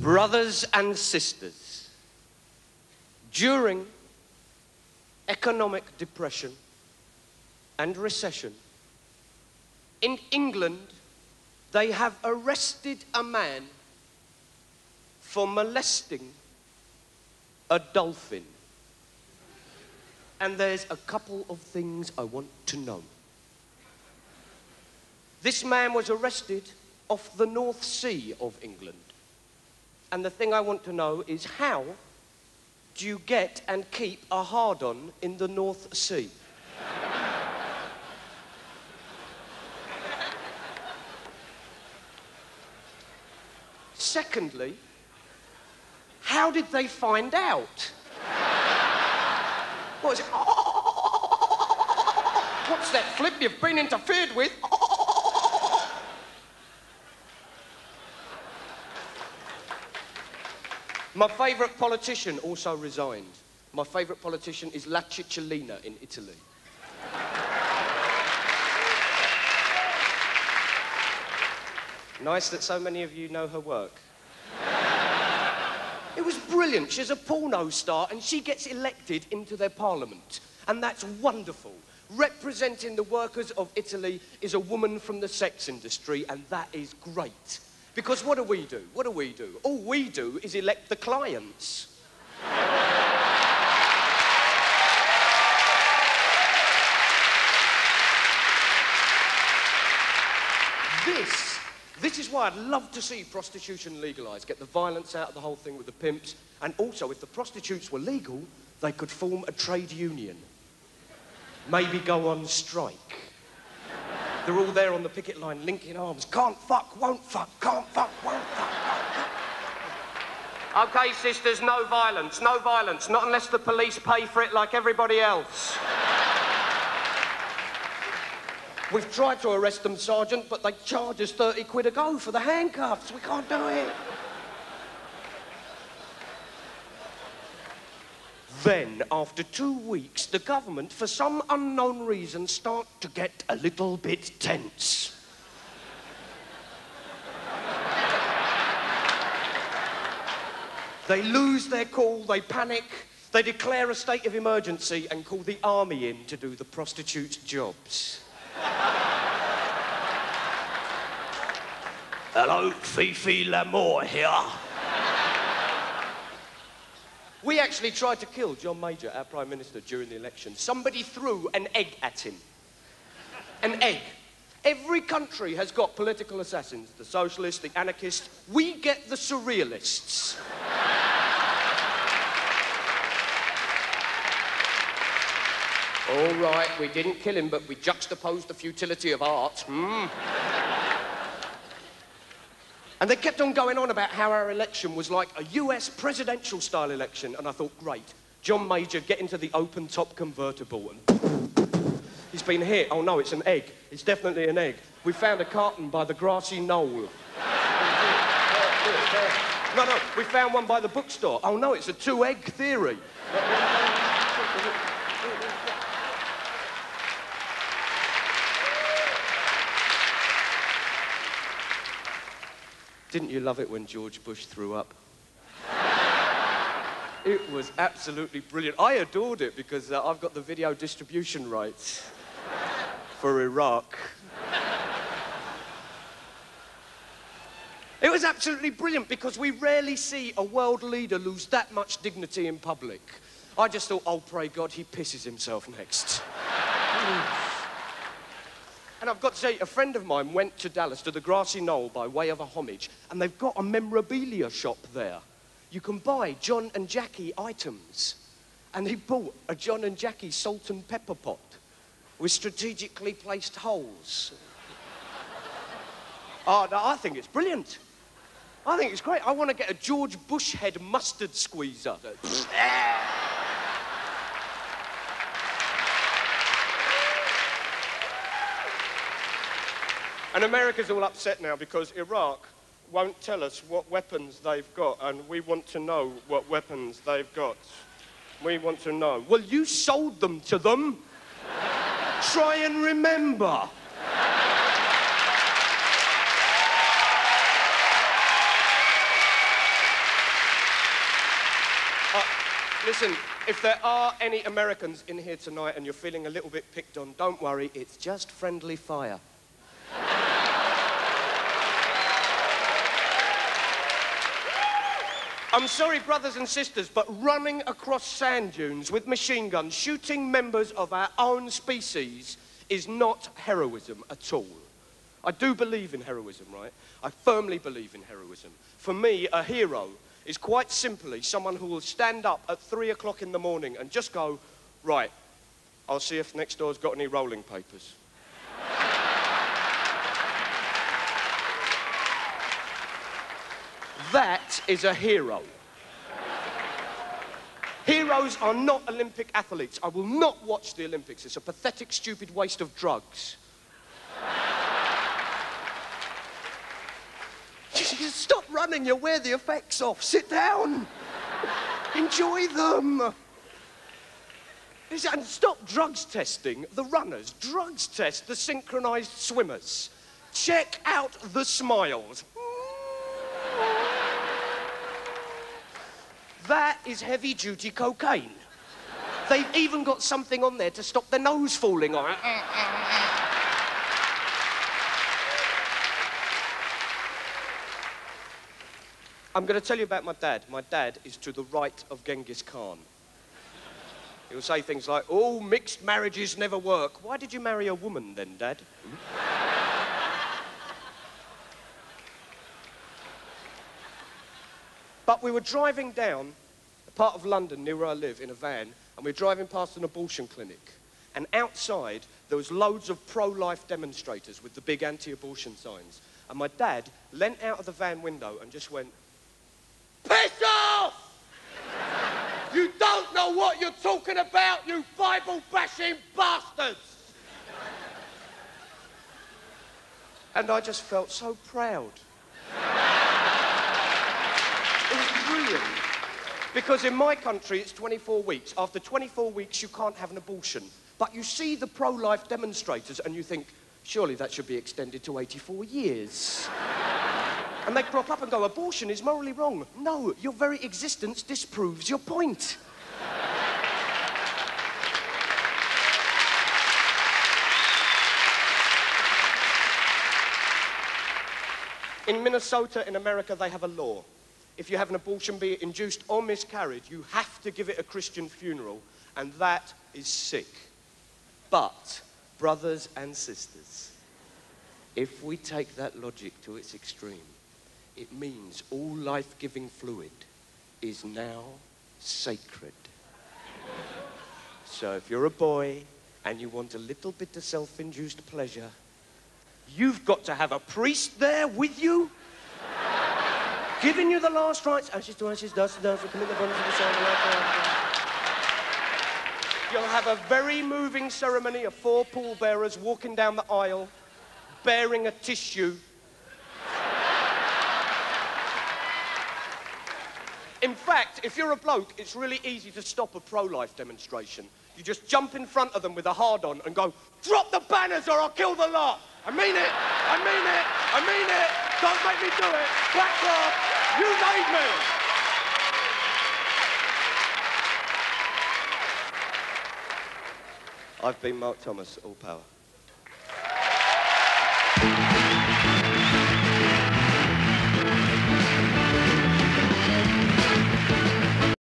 Brothers and sisters, during economic depression and recession, in England, they have arrested a man for molesting a dolphin. And there's a couple of things I want to know. This man was arrested off the North Sea of England. And the thing I want to know is, how do you get and keep a hard-on in the North Sea? Secondly, how did they find out? What is it? What's that flip? You've been interfered with. My favourite politician also resigned. My favourite politician is La Cicciolina in Italy. Nice that so many of you know her work. It was brilliant. She's a porno star and she gets elected into their parliament. And that's wonderful. Representing the workers of Italy is a woman from the sex industry, and that is great. Because what do we do? What do we do? All we do is elect the clients. This is why I'd love to see prostitution legalised, get the violence out of the whole thing with the pimps, and also, if the prostitutes were legal, they could form a trade union. Maybe go on strike. They're all there on the picket line, linking arms. Can't fuck, won't fuck, can't fuck, won't fuck, can't fuck. OK, sisters, no violence, no violence, not unless the police pay for it like everybody else. We've tried to arrest them, Sergeant, but they charge us 30 quid a go for the handcuffs. We can't do it. Then, after 2 weeks, the government, for some unknown reason, start to get a little bit tense. They lose their cool, they panic, they declare a state of emergency and call the army in to do the prostitutes' jobs. Hello, Fifi Lamour here. We actually tried to kill John Major, our Prime Minister, during the election. Somebody threw an egg at him. An egg. Every country has got political assassins. The socialists, the anarchists. We get the surrealists. All right, we didn't kill him, but we juxtaposed the futility of art. And they kept on going on about how our election was like a US presidential-style election, and I thought, great, John Major, get into the open-top convertible, and he's been hit. Oh, no, it's an egg. It's definitely an egg. We found a carton by the grassy knoll. No, we found one by the bookstore. Oh, no, it's a two-egg theory. Didn't you love it when George Bush threw up? It was absolutely brilliant. I adored it because I've got the video distribution rights for Iraq. It was absolutely brilliant because we rarely see a world leader lose that much dignity in public. I just thought, oh, pray God, he pisses himself next. And I've got to say, a friend of mine went to Dallas, to the Grassy Knoll, by way of a homage, and they've got a memorabilia shop there. You can buy John and Jackie items. And he bought a John and Jackie salt and pepper pot with strategically placed holes. Oh, no, I think it's brilliant. I think it's great. I want to get a George Bush head mustard squeezer. And America's all upset now because Iraq won't tell us what weapons they've got, and we want to know what weapons they've got. We want to know. Well, you sold them to them. Try and remember. Listen, if there are any Americans in here tonight and you're feeling a little bit picked on, don't worry, it's just friendly fire. I'm sorry, brothers and sisters, but running across sand dunes with machine guns, shooting members of our own species is not heroism at all. I do believe in heroism, right? I firmly believe in heroism. For me, a hero is quite simply someone who will stand up at 3 o'clock in the morning and just go, right, I'll see if next door's got any rolling papers. That is a hero. Heroes are not Olympic athletes. I will not watch the Olympics. It's a pathetic, stupid waste of drugs. Stop running, you'll wear the effects off. Sit down. Enjoy them. And stop drugs testing the runners. Drugs test the synchronized swimmers. Check out the smiles. That is heavy-duty cocaine. They've even got something on there to stop their nose falling on. I'm going to tell you about my dad. My dad is to the right of Genghis Khan. He'll say things like, oh, mixed marriages never work. Why did you marry a woman then, Dad? But we were driving down a part of London near where I live in a van, and we were driving past an abortion clinic. And outside, there was loads of pro-life demonstrators with the big anti-abortion signs. And my dad leant out of the van window and just went, piss off! You don't know what you're talking about, you Bible-bashing bastards! And I just felt so proud. It was brilliant. Because in my country, it's 24 weeks. After 24 weeks, you can't have an abortion. But you see the pro-life demonstrators and you think, surely that should be extended to 84 years. And they crop up and go, abortion is morally wrong. No, your very existence disproves your point. In Minnesota, in America, they have a law. If you have an abortion, be it induced or miscarriage, you have to give it a Christian funeral, and that is sick. But, brothers and sisters, if we take that logic to its extreme, it means all life-giving fluid is now sacred. So if you're a boy and you want a little bit of self-induced pleasure, you've got to have a priest there with you, giving you the last rites. Ashes to ashes, dust to dust, commit the bodies of the soul. You'll have a very moving ceremony of 4 pallbearers walking down the aisle, bearing a tissue. In fact, if you're a bloke, it's really easy to stop a pro-life demonstration. You just jump in front of them with a hard-on and go, drop the banners or I'll kill the lot. I mean it, I mean it, I mean it. Don't make me do it. Back off. You made me. I've been Mark Thomas, all power.